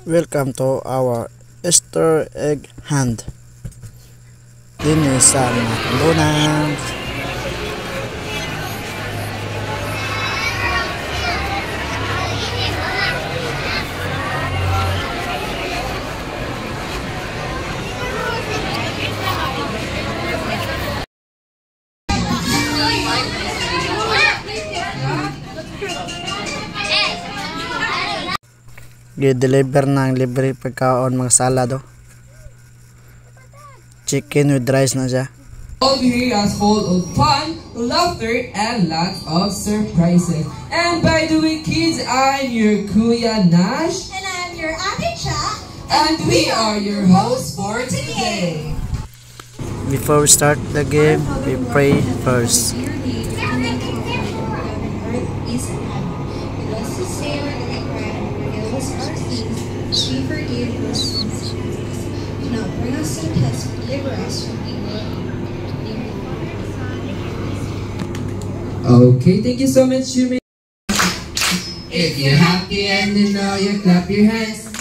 Welcome to our Easter egg hunt. Din sa Malunan. Gi-deliver ng libre pagkaon mga salado. Chicken with rice na siya. All here is full of fun, laughter, and lots of surprises. And by the way, kids, I'm your Kuya Nash. And I'm your Ate Cha. And we are your hosts for today. Before we start the game, we pray first. We forgive our sins. Do not bring us to test, but deliver us from evil. Okay, thank you so much, Jimmy. If you're happy and you know, you clap your hands.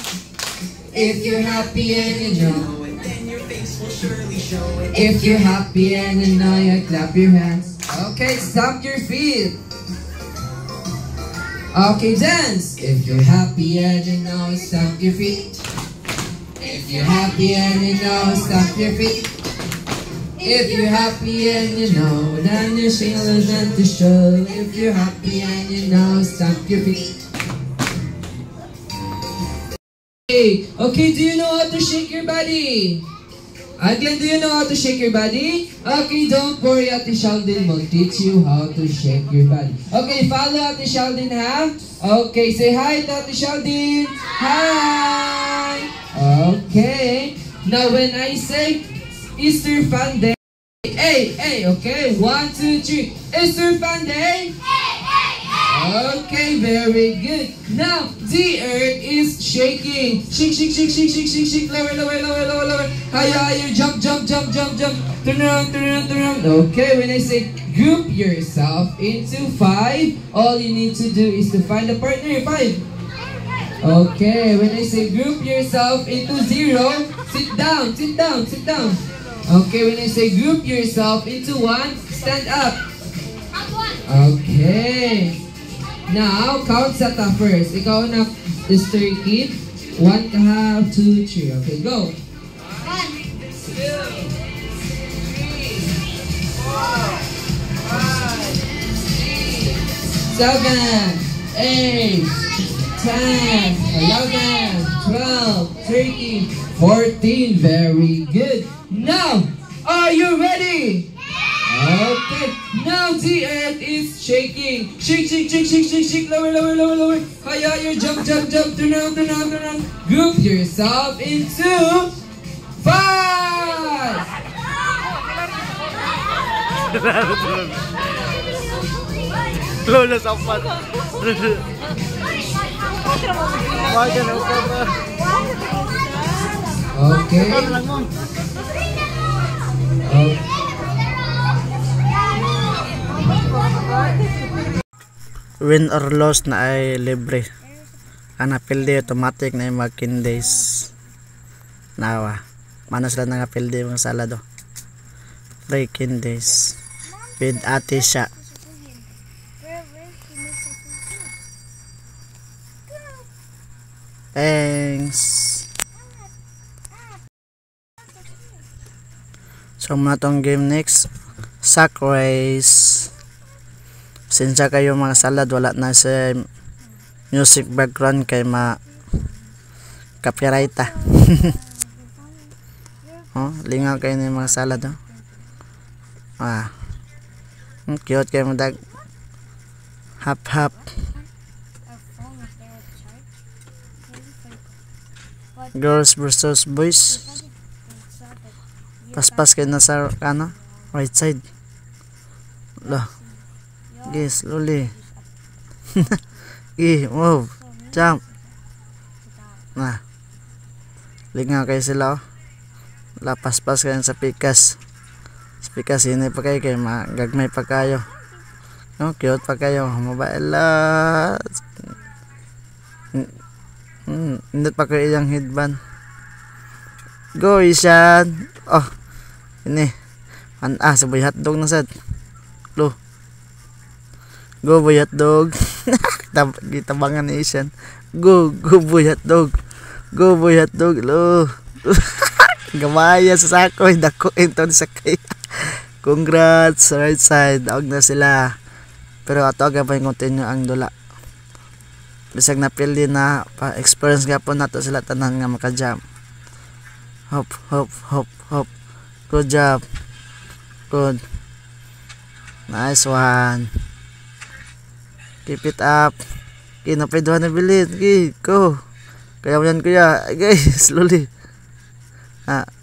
If you're happy and you know, then your face will surely show it. If you're happy and you know, you clap your hands. Okay, stomp your feet. Okay, dance. If you're happy and you know, stomp your feet. If you're happy and you know, stomp your feet. If you're happy and you know, then your shoulders and to show. If you're happy and you know, stomp your feet. Okay, do you know how to shake your body? Again, do you know how to shake your body? Okay, don't worry, Ate Sheldon will teach you how to shake your body. Okay, follow Ate Sheldon, ha? Okay, say hi to Ate Sheldon. Hi! Okay, now when I say Easter Fun Day, hey, okay, 1, 2, 3, Easter Fun Day. Okay, very good. Now, the earth is shaking. Shake. Lower. Higher. Jump. Turn around. Okay, when I say group yourself into 5, all you need to do is to find a partner. 5. Okay, when I say group yourself into 0, sit down. Okay, when I say group yourself into 1, stand up. Okay. Now, count sa ta first. Ikaw na, Mr. Kid. 1 ka ha, 2, 3. Okay, go. 1, 2, 3, 4, 5, 6, 7, 8, 10, 11, 12, 13, 14. Very good. Now, are you ready? Okay, now the earth is shaking. Shake. Lower. Higher, jump. Turn around. Group yourself into 5. Lola sa upat. Okay. Win or loss na ay libre. Ang napildi automatic na yung mga candies. Nawa. Mana sila nga pildi mga salado. Free candies. With Ate Cha. Thanks. So muna tong game next. Sack race. Sinsya kayo mga salad, wala na sa music background kay copyright. Oh, lingaw kayo ng mga salad. Cute kayo mga dag. Hap. Girls versus boys. Paspas kayo na sa right side. Loh. Yes, slowly. Move. Jump. Nah. Lingaw kayo sila. Lapas-pas kayo sa pikas. Sa pikas, yun pa kayo gagmay pa kayo. Cute pa kayo. Mabait. Hindi pa ko iyang headband. Go, Ishan. Oh, ini. Sabay hotdog na sad. Lo. Go, boy hotdog. Gitabangan ni Ishan. Go, boy hotdog. Go, boy hotdog. Lo. Gamaya sa sakoy. Dako ito sa kay. Congrats. Right side. Daog na sila. Pero ato aga pa yung continue ang dula. Bisag na pildi na pa-experience nga po nato sila tanan nga maka-jump. Hop, hop, hop, hop. Good job. Good. Nice one. Keep it up. Napaiduhan na bilit. Okay, go. Kaya mo yan kuya. Okay, slowly.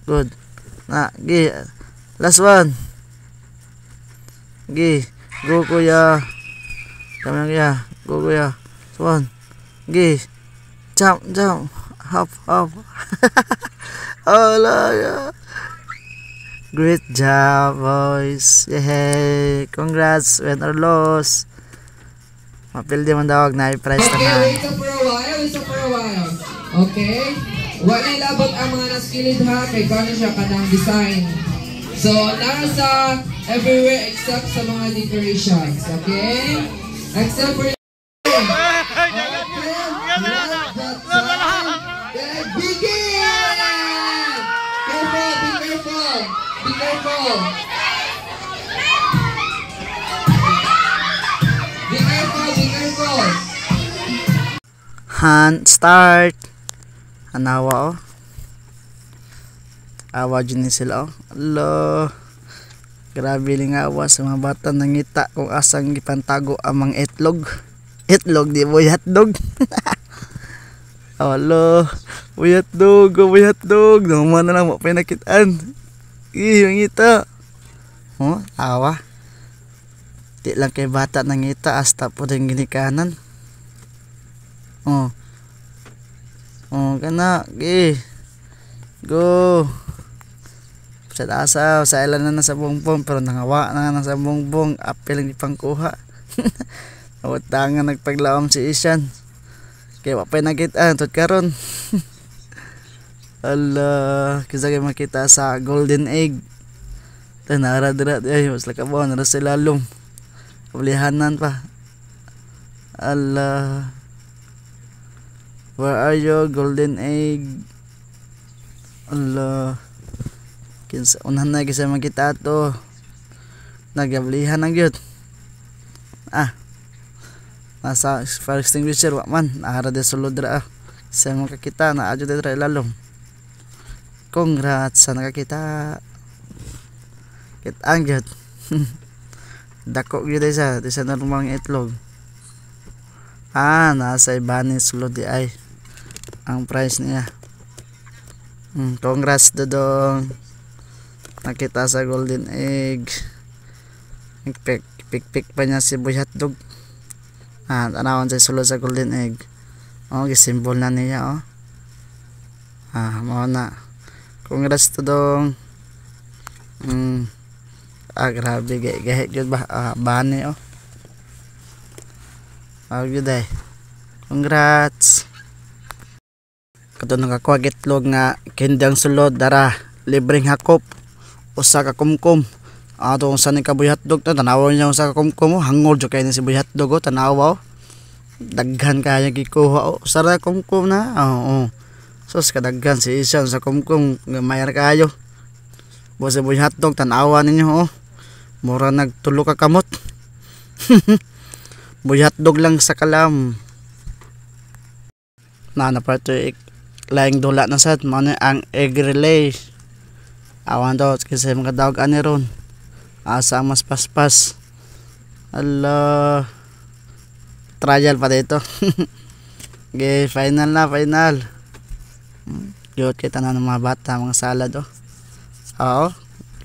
Good. Okay. Last one. Okay. Go kuya. Kami kuya. Go kuya. Last one. Okay. Jump. Hop. Oh, yeah. Great job, boys. Yay. Congrats. Win or loss. Mapildi man daw na i-price na. Okay, wait up for a while. Okay? Wala labot ang mga naskilid ha. Kay kano siya kanang design. So, nasa everywhere except sa mga decorations. Okay? Except for Be careful. Hand start. Hanawa Awa dyan sila Allah. Grabe lang awa sa mga bata nangita kung asang gipantago amang itlog. Itlog di boy hotdog. Allah. Boy hotdog. Naman na lang mo pinakitaan. Yung ngita. Awa. Di lang kay bata nangita hasta po din ginikanan. Kana. Go. Sa ilan na sa bongbong pero nangawa na sa bongbong. Apel ang ipangkuha. Awatangan nagpaglaom si Ishan. Kaya wapay nakitaan. Tot karon. Allah, kisa kayo makita sa golden egg. Nara-dira ay mas lakabaw nara sa lalom. Kablihanan pa. Allah. Where are you, golden egg? Allah. Kinsa unahan na kisa makita to. Nagablihan ang gyud. Nasa fire extinguisher wa man. Nara de sulod dira. Sa makakita na adyo dira lalom. Congrats sa nakakita. Kitaan gyud. Dako gyud sa normal nga itlog. Nasa ibani sulod di ay ang price niya. Congrats dodong. Nakita sa golden egg. Pik pa niya si boy hotdog. Tanawon sa sulod sa golden egg. Gisimbol na niya mao na. Congrats to dong. Grabe gahit yun ba? Bani yun ay. Congrats. Kato nakakuha gitlog nga kindang sulod dara. Libreng hakop. Usa ka kumkum. Ato kung saan ka boy hotdog na tanawa niya usa ka kumkum. Hangol dyo kayo na si boy hotdog tanawa daghan kaya gikuha sara kumkum na. Sos kadaghan si Ishan sa kumkum mayar kayo. Bosa boy hotdog tanawa ninyo mura nagtulo ka kamot. Boy hotdog lang sa kalam. Naparto laing dula na sad mo ang egg relay. Awan daw kasi mga dawag ani ron. Asa mas paspas. Allah. Trial pa dito. Okay, final. Yot kita na ng mga bata, mga salad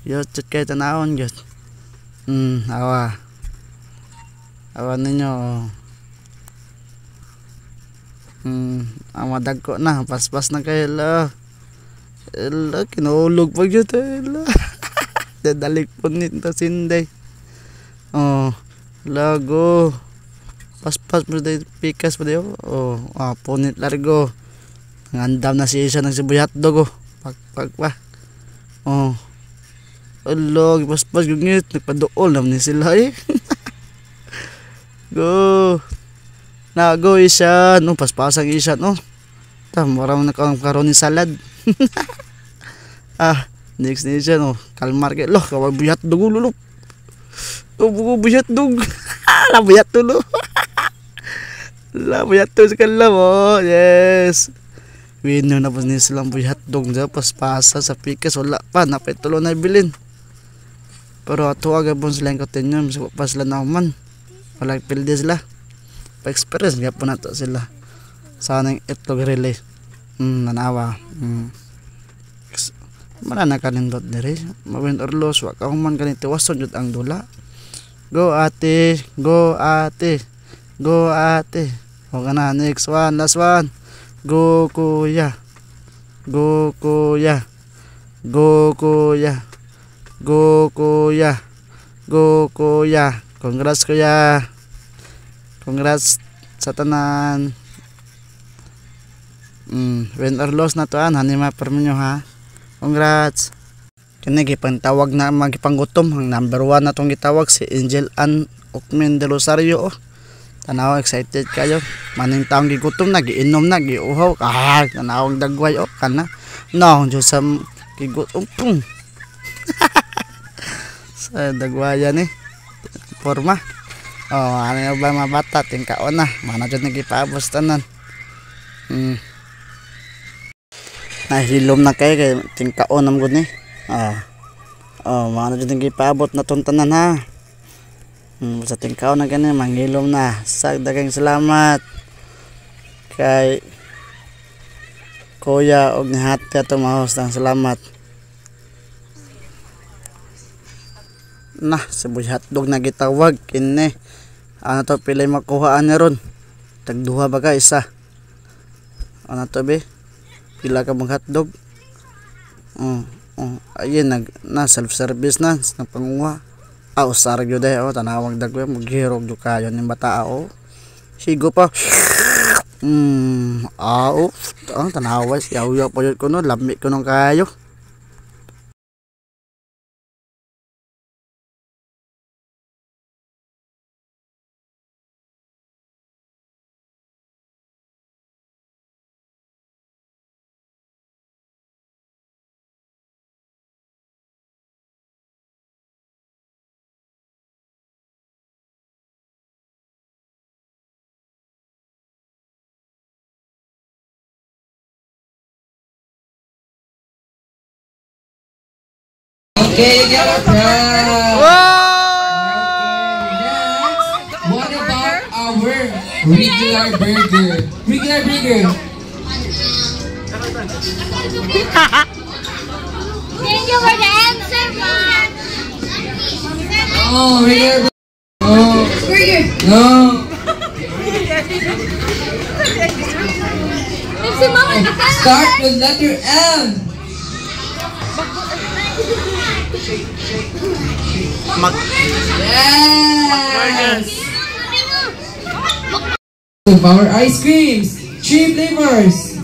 yot kita naon yot. Awa ninyo ang madagko na paspas na kayo kinulog pag yun dadalik po nito sinday lago paspas mo dahil pikas pa dahil punit largo Ngandam na si Isha ng Cebu hotdog oh. Pag pa. Oh. Alo, gipaspas gungit, nagpaduol naman ni sila eh. Go. Na go Isha, no paspasang Isha no. Marami na karon ni salad. Next ni Isha no, kalmar kay lo, kawag buyat dog lulop. Bugo buyat dog. La buyat tulo. La buyat to sa kanila mo. Yes. Winner na po ni silang buyat dog sa paspasa sa pikas wala pa napitulo na ibilin. Pero ato aga pon sila yung continue pa sila na man. Wala pilde sila. Pa-experience nga po na to sila. Sana yung itlog relay. Nanawa. Mana kanindot diri. Mawin or loss. Wag ako man ganito. Wason yun ang dula. Go ate. Go ate. Go ate. O ka na. Next one. Last one. Go kuya. Go kuya. Go kuya. Go kuya. Go kuya. Congrats kuya. Congrats sa tanan. Win or loss na to hanima perminyo ha. Congrats. Kini gipang tawag na magipanggutom ang number 1 na tong gitawag si Angel Ann Okmen de Rosario. Tanaw excited kayo. Maning taong gigutom na giinom na giuhaw. Tanawag dagway kana. No, Diyos sa gigutom. Sa dagwayan eh. Forma. Ano ba mga bata tingkaon na. Mana jud nagipaabos tanan. Nahilom na kayo kay tingkaon nam gud ni. Mana jud nagipaabot na tong tanan ha. Sa tingkaon na gani manghilom na. Daghang salamat kay Kuya og nihati ato mahos ng salamat. Cebu hotdog na gitawag kini. Ano to pilay makuhaan na ron. Tagduha ba ka isa? Ano to be? Pila ka bang hotdog? Ayun na self service na pangunguha. Usar gyud ay tanawag dagway maghirog jud kayo ning bata Sigo pa. Tanawa yaw pa jud ko no, lami ko nung kayo. Okay, you get a prize. Okay, next. What about our regular burger? Regular burger. Thank you for the answer, Mom. Regular burger. Burger. No. Start with letter M. Yes! Of our ice creams, 3 flavors.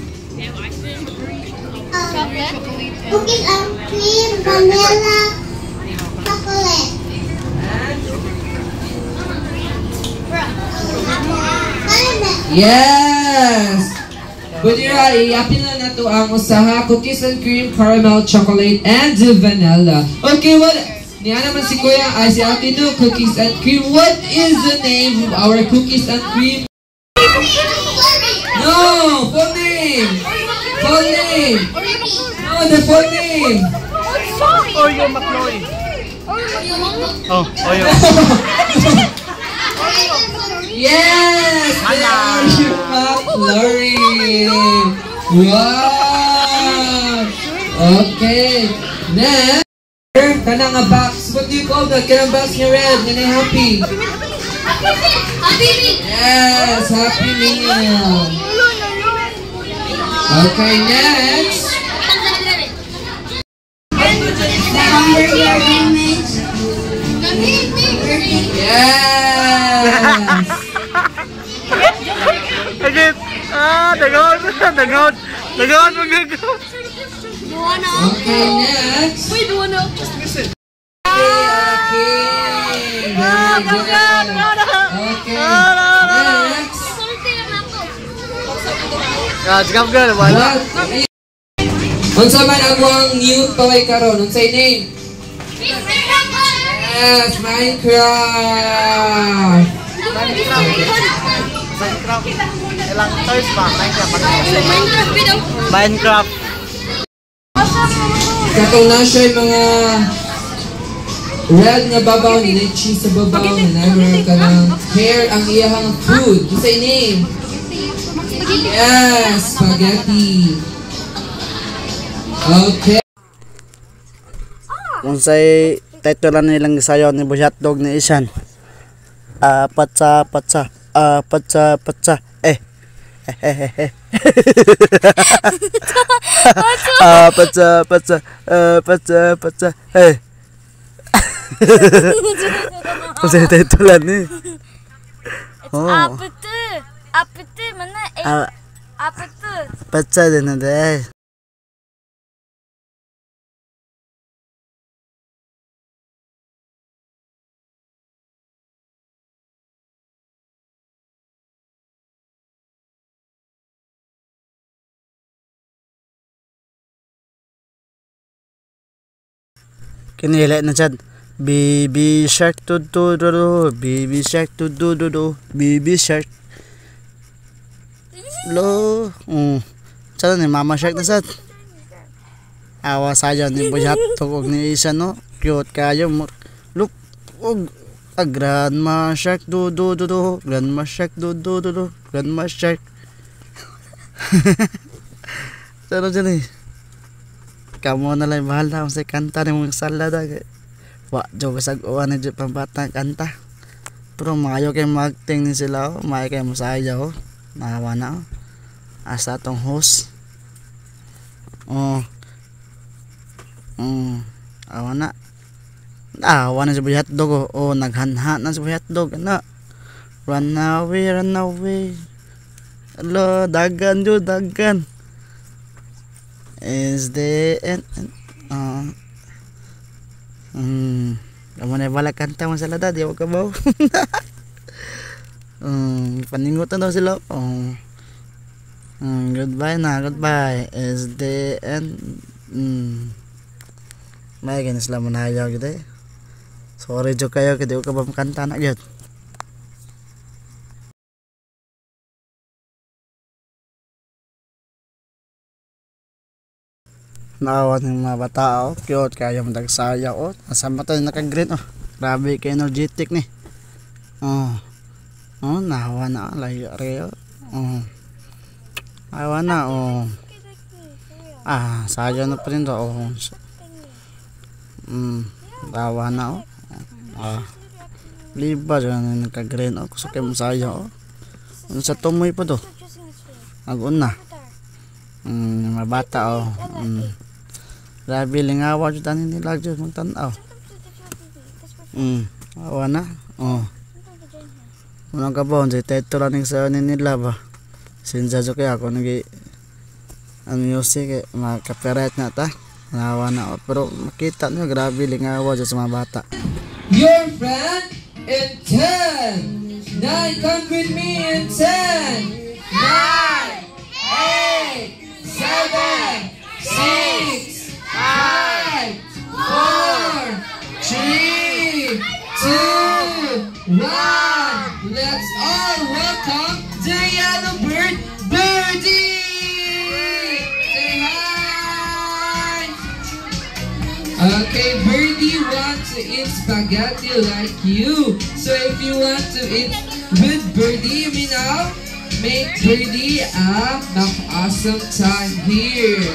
Cookies and cream, vanilla, chocolate. Yes! Budira, iyapin na nato ang usaha, cookies and cream, caramel, chocolate, and vanilla. Okay, what? Niya naman si Kuya, si Ate No, cookies and cream. What is the name of our cookies and cream? No! Full name! Full name! No, the full name! Oreo McFlurry. Oreo. Yes! The Oreo McFlurry! Wow! Okay, next. Kanang a box. What do you call that? Kanang box niya red. Nene happy. Happy Meal. Yes, Happy Meal. Okay, next. Hamburger image. Yes. Agit. Dagon. Nagawan mo gagawa. Okay, next. Wait, no. Okay. Very good. Okay. Next. Gagam ka, wala. Unsa man ang new toy karon? Unsay name? Yes, Minecraft. Minecraft. Ilang toys pa? Minecraft. Katong na siya yung mga red nga babaw, ni cheese sa babaw, na meron ka ng hair ang iyahang food. Unsay name? Yes, spaghetti. Okay. Unsay title nilang gisayaw ni Hotdog ni Isan. Patsa. Patsa. Patsa. Unsay title ni? Apete mana? Apete. Patsa din na dai. Kinilay na Chad. Baby shark do do do do, baby shark do do do do, baby shark. Lo, Chad ni mama shark na Chad. Awa sayo ni Hotdog ni Isan no. Cute kayo mo. Look, grandma shark do do do do, grandma shark do do do do, grandma shark. Chad ni. Kamu na lang bahala kung sa kanta ni mong salada kay wa jo kasag-uwan na dyan pambatang kanta, pero maayo kay mag-acting ni sila maayo kay musaya nahawa na asa tong host awa na si Hotdog naghanha na si Hotdog na run away alo dagan jo dagan is the end. Kamu na bala kanta mo sa lada, di ako kabaw. Paningutan daw sila. Goodbye is the end. May ganis lang mo na ayaw gitu. Sorry jo kayo, hindi ko kabang kanta na yun. Naawan ng mga bata cute kaya magsayaw nasa mata naka-green grabe kay energetic ni naawa na layo reo naawa na sayaw na pa rin do naawa na liba dyan naka-green gusto kayo masayaw sa tumoy pa do agun na mga bata grabe lingawa dyan tanin nila dyan magtanaw awa na unang kabawon sa teto lang sa nila ba sinja kaya ako nag music mga copyright na ta awa na pero makita nyo grabe lingawa dyan sa mga bata. Your friend in 10 9 come with me in 10 9 8 7 6 5 4 3 2 1. Let's all welcome the yellow bird, Birdie! Say hi! Okay, Birdie wants to eat spaghetti like you. So if you want to eat with Birdie, me now, make Birdie a awesome time here.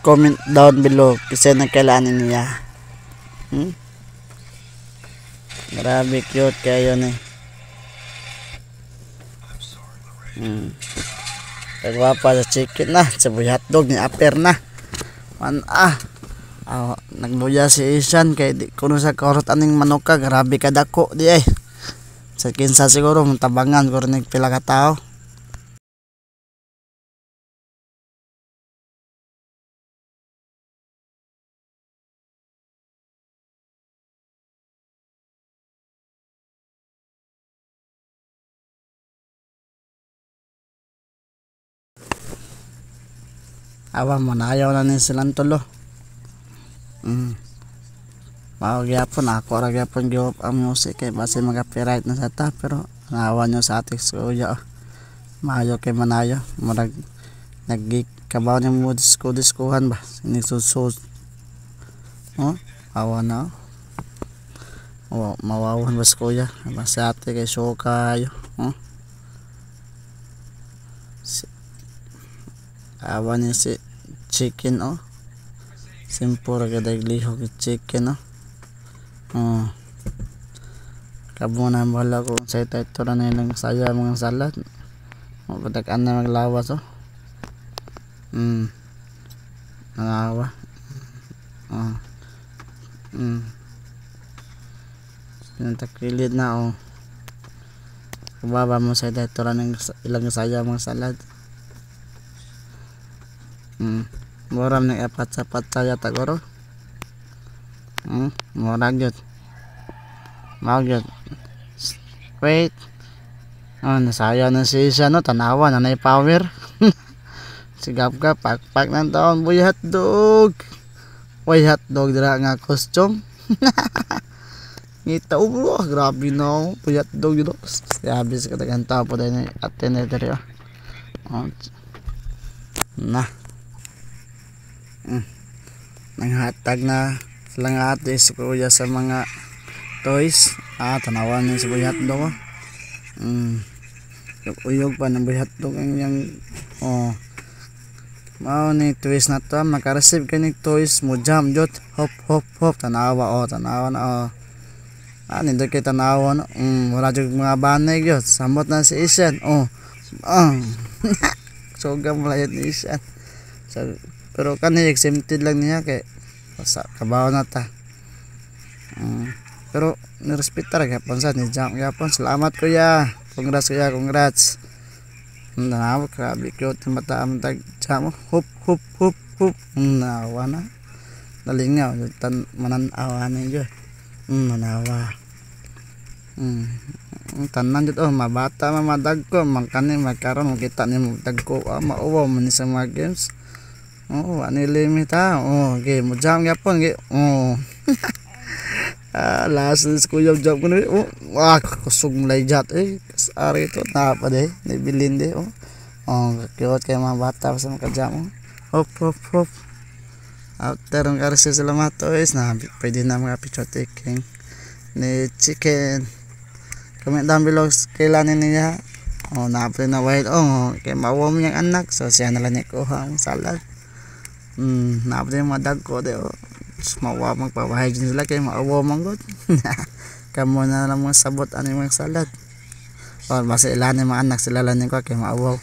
Comment down below kasi nagkailanin niya. Grabe cute kayo ni. Kagwapa sa chicken na, sa Hotdog ni Aper na. Nagluya si Isan kay di kuno sa karot aning manok ka, grabe ka dako di Sa kinsa siguro tabangan ko rin pila ka tao. Awa mo na ayaw na ni silang tulo. Mao gyapon ako ra gyapon giop ang music kay base mag-copyright na sa ta, pero naawa nyo sa ating kuya. Maayo kay manayo murag nagkabaw ni mo diskuhan ba nisusus. Awa na. Mawawan ba sa kuya base ate kay show kayo. Awa ni si chicken simpura gadag liho ki chicken kabuna bala ko sa ito na nilang saya mga salad mapadakan na maglawas nangawa sinantakilid na kababa mo sa ito na ilang saya mga salad. Moram ng apat saya tagoro. Morag yun. Magyot. Wait. Nasaya na siya tanawa na power. Sigap ka pak ng taon boy hotdog. Boy hotdog dira nga costume. Ngita grabe na boy hotdog yun. Habis ka tagantaw po dahil attend diri. Nah. Nanghatag na lang ate si kuya sa mga toys. Tanawan niya sa boy hotdog. Uyog pa ng boy hotdog yung mao ni twist na to makareceive ka ni toys mo jam jot hop tanawa na nindot kay tanawa wala jud mga banay gyud samot na si Isyan soga malayat ni Isyan pero kanhi exempted lang niya kay sa kabaw na ta pero nirespetar gyapon sa ni jam gyapon. Salamat kuya, congrats nawa grabe cute mata am tag jam hop nawa na nalingaw mananawa na gyud manawa tanan jud mabata mamadagko mangkani magkaron makita ni dagko mauwaw man sa mga games. Ani limit okay mo jam gyapon last is kuya job ko ni kusog mulay jat ari to na pa de nibilin de cute kay mga bata sa mga jam hop after ang karese salamat na pwede na mga picture taking ni chicken. Comment down below kailan niya napre na white kay mawom yung anak so siya na lang niya kuha ang salad. Napre madag ko de mawa magpabahay din sila kay maawa manggod. Kamo na lang mga sabot ano yung salad basta ilan yung mga anak sila lang ko kay maawaw.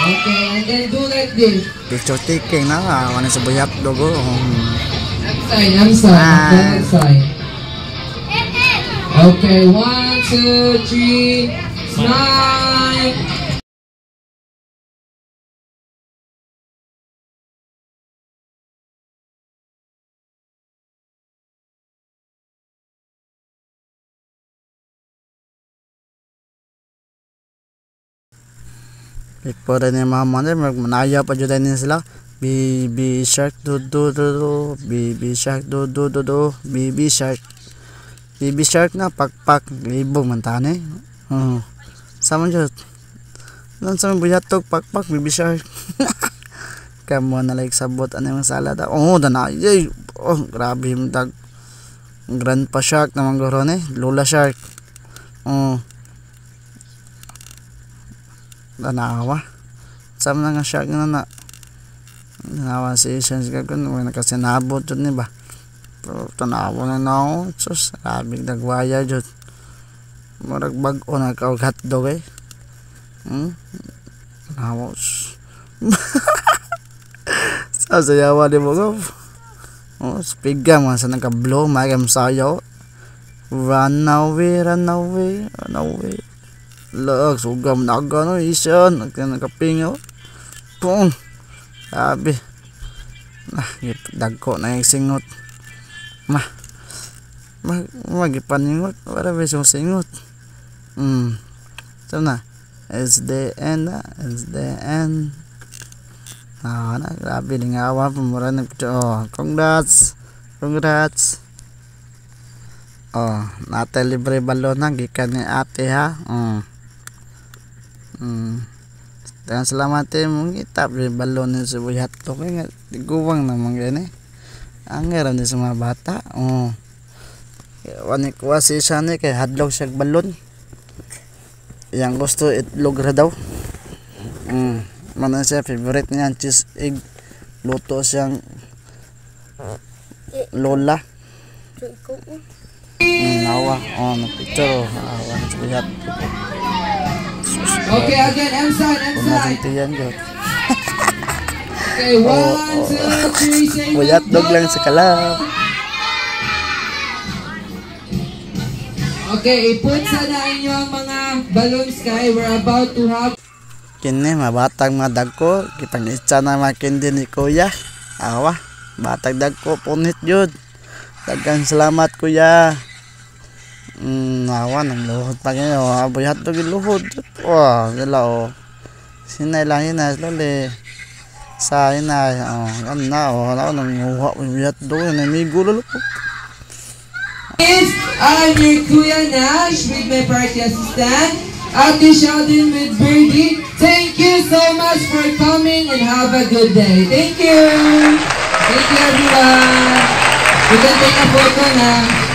Okay, and then do like this. Picture taking na wala sa buyap dogo. Next side. Okay, 1, 2, 3, smile. Ipora ni mama ni manaya pa jud ni sila. Baby shark do baby shark do baby shark. Baby shark na pakpak libong man tani. Sama jud. Lan sa buyatok pakpak baby shark. Kamo na like sabot ano yung salad. Danay. Grabe yung dag. Grandpa shark naman guro ni. Lola shark. Danawa. Sama nga shark na danawa si Isyan sigagon. Nakasinabot jud ni ba. Pero tanawa na ako. Sus, rabig nagwaya jud. Marag bag-o na hotdog Tanawa. Sa sayawa di mo ko. Spiga mga sa nagka-blow. Magam sayaw. Run away, run away, run away. Lag, sugam na gano'n, isan. Nagkapingaw. Pung. Sabi. Dagko na yung singot. Magipaningot. Wala ba yung singot? So na. It's the end. It's the end. Grabe. Lingawa. Pumura ng picture. Congrats. Congrats. Nata libre balon na. Gikan ni ate ha. Dan selamat mong itap di balon ni sa buyat to kaya tiguwang naman gani ang ngayon ni sa mga bata wani kuha si isa ni kay hadlok siya balon yang gusto itlog ra daw mana siya favorite niya cheese egg luto siyang lola nawa napicture awan sa buyat. Okay, again, M-side. Okay, 1, 2, 3, say Buyat dog lang sa kalab. Okay, iput sa na inyong mga balloons kay we're about to have Kini mabatang mga dagko kitang-itsa na makindi ni kuya. Awa, batag dagko punit jud. Daghang salamat kuya. Nawa nang luhod pa kayo. Buyat dog luhod. Wah, gala Sinay lang lali. Sa inay. Wala nang nguha buyat dog na migo lalo. I'm your Kuya Nash with my party assistant, Ate Sheldon with Birdie. Thank you so much for coming and have a good day. Thank you. Thank you everyone. We can take a photo now.